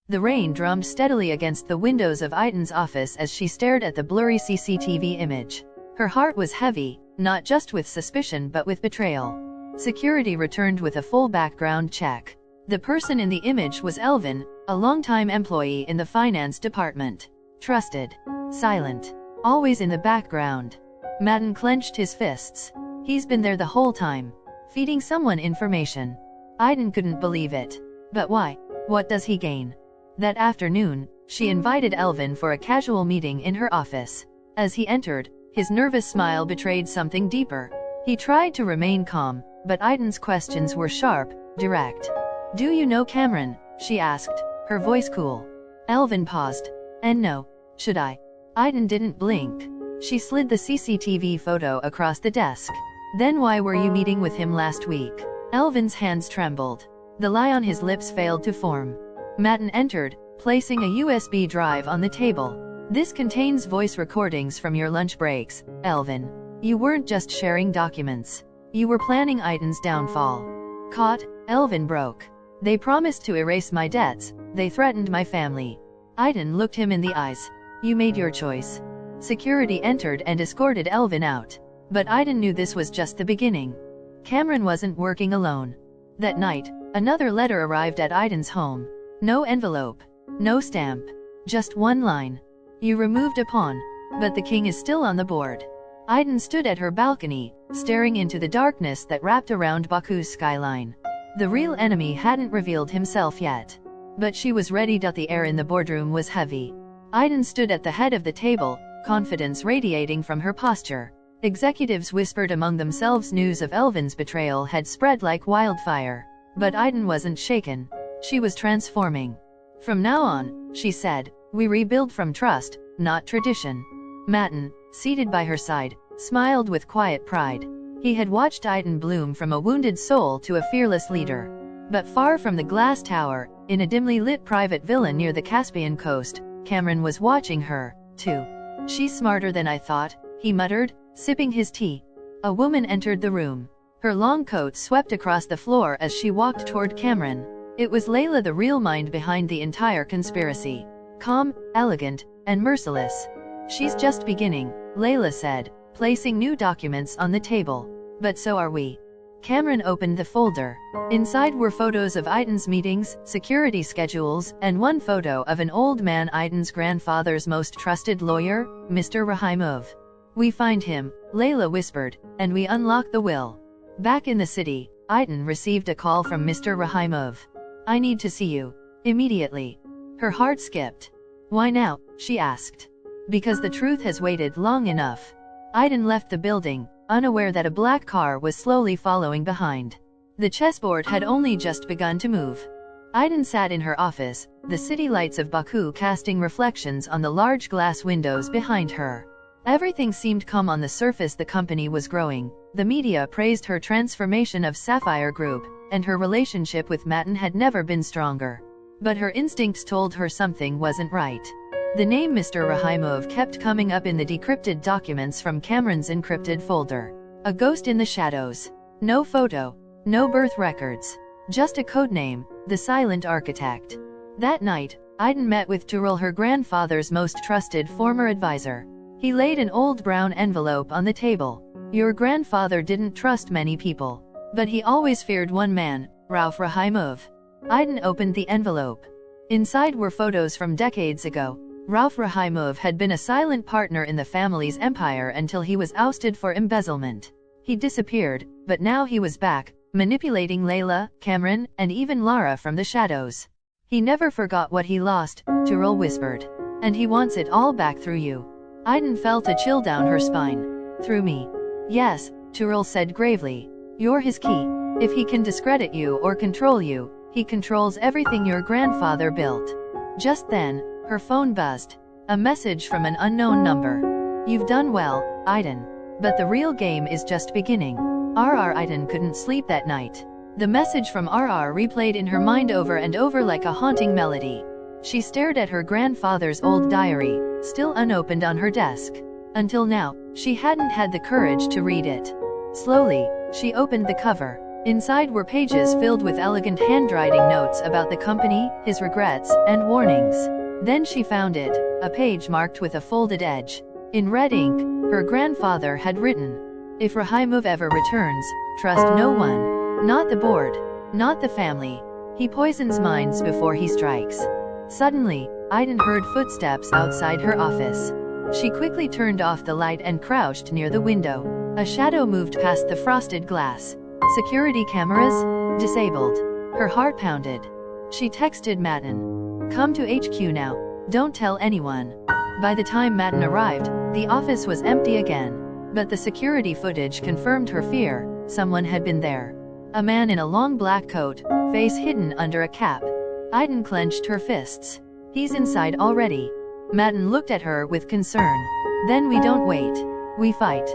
The rain drummed steadily against the windows of Aiden's office as she stared at the blurry CCTV image. Her heart was heavy, not just with suspicion but with betrayal. Security returned with a full background check. The person in the image was Elvin, a longtime employee in the finance department. Trusted. Silent. Always in the background. Madden clenched his fists. He's been there the whole time. Feeding someone information. Aiden couldn't believe it. But why? What does he gain? That afternoon, she invited Elvin for a casual meeting in her office. As he entered, his nervous smile betrayed something deeper. He tried to remain calm, but Aiden's questions were sharp, direct. "Do you know Cameron?" she asked, her voice cool. Elvin paused. "And no. Should I?" Aiden didn't blink. She slid the CCTV photo across the desk. "Then why were you meeting with him last week?" Elvin's hands trembled. The lie on his lips failed to form. Madden entered, placing a USB drive on the table. "This contains voice recordings from your lunch breaks, Elvin. You weren't just sharing documents. You were planning Aiden's downfall." Caught, Elvin broke. "They promised to erase my debts. They threatened my family." Aiden looked him in the eyes. "You made your choice." Security entered and escorted Elvin out. But Aiden knew this was just the beginning. Cameron wasn't working alone. That night, another letter arrived at Aiden's home. No envelope. No stamp. Just one line. "You removed a pawn, but the king is still on the board." Aiden stood at her balcony, staring into the darkness that wrapped around Baku's skyline. The real enemy hadn't revealed himself yet. But she was ready. The air in the boardroom was heavy. Aiden stood at the head of the table, confidence radiating from her posture. Executives whispered among themselves. News of Elvin's betrayal had spread like wildfire. But Aiden wasn't shaken. She was transforming. "From now on," she said, "we rebuild from trust, not tradition." Madden, seated by her side, smiled with quiet pride. He had watched Aiden bloom from a wounded soul to a fearless leader. But far from the glass tower, in a dimly lit private villa near the Caspian coast, Cameron was watching her, too. "She's smarter than I thought," he muttered, sipping his tea. A woman entered the room. Her long coat swept across the floor as she walked toward Cameron. It was Layla, the real mind behind the entire conspiracy. Calm, elegant, and merciless. "She's just beginning," Layla said, placing new documents on the table. "But so are we." Cameron opened the folder. Inside were photos of Aiden's meetings, security schedules, and one photo of an old man, Aiden's grandfather's most trusted lawyer, Mr. Rahimov. "We find him," Layla whispered, "and we unlock the will." Back in the city, Aiden received a call from Mr. Rahimov. "I need to see you. Immediately." Her heart skipped. "Why now?" she asked. "Because the truth has waited long enough." Aiden left the building, unaware that a black car was slowly following behind. The chessboard had only just begun to move. Aiden sat in her office, the city lights of Baku casting reflections on the large glass windows behind her. Everything seemed calm on the surface. The company was growing. The media praised her transformation of Sapphire Group, and her relationship with Matin had never been stronger. But her instincts told her something wasn't right. The name Mr. Rahimov kept coming up in the decrypted documents from Cameron's encrypted folder. A ghost in the shadows. No photo. No birth records. Just a code name, the Silent Architect. That night, Aiden met with Tyrell, her grandfather's most trusted former advisor. He laid an old brown envelope on the table. "Your grandfather didn't trust many people. But he always feared one man, Rauf Rahimov." Aiden opened the envelope. Inside were photos from decades ago. Rauf Rahimov had been a silent partner in the family's empire until he was ousted for embezzlement. He disappeared, but now he was back, manipulating Layla, Cameron, and even Lara from the shadows. "He never forgot what he lost," Tyrell whispered. "And he wants it all back through you." Aiden felt a chill down her spine. "Through me?" "Yes," Tyrell said gravely. "You're his key. If he can discredit you or control you, he controls everything your grandfather built." Just then, her phone buzzed. A message from an unknown number. "You've done well, Aiden. But the real game is just beginning." Aiden couldn't sleep that night. The message from replayed in her mind over and over like a haunting melody. She stared at her grandfather's old diary, still unopened on her desk. Until now, she hadn't had the courage to read it. Slowly, she opened the cover. Inside were pages filled with elegant handwriting notes about the company, his regrets, and warnings. Then she found it, a page marked with a folded edge. In red ink, her grandfather had written, "If Rahaimov ever returns, trust no one. Not the board. Not the family. He poisons minds before he strikes." Suddenly, Aiden heard footsteps outside her office. She quickly turned off the light and crouched near the window. A shadow moved past the frosted glass. Security cameras? Disabled. Her heart pounded. She texted Matin. "Come to HQ now. Don't tell anyone." By the time Matin arrived, the office was empty again. But the security footage confirmed her fear. Someone had been there. A man in a long black coat, face hidden under a cap. Aiden clenched her fists. "He's inside already." Matin looked at her with concern. "Then we don't wait. We fight."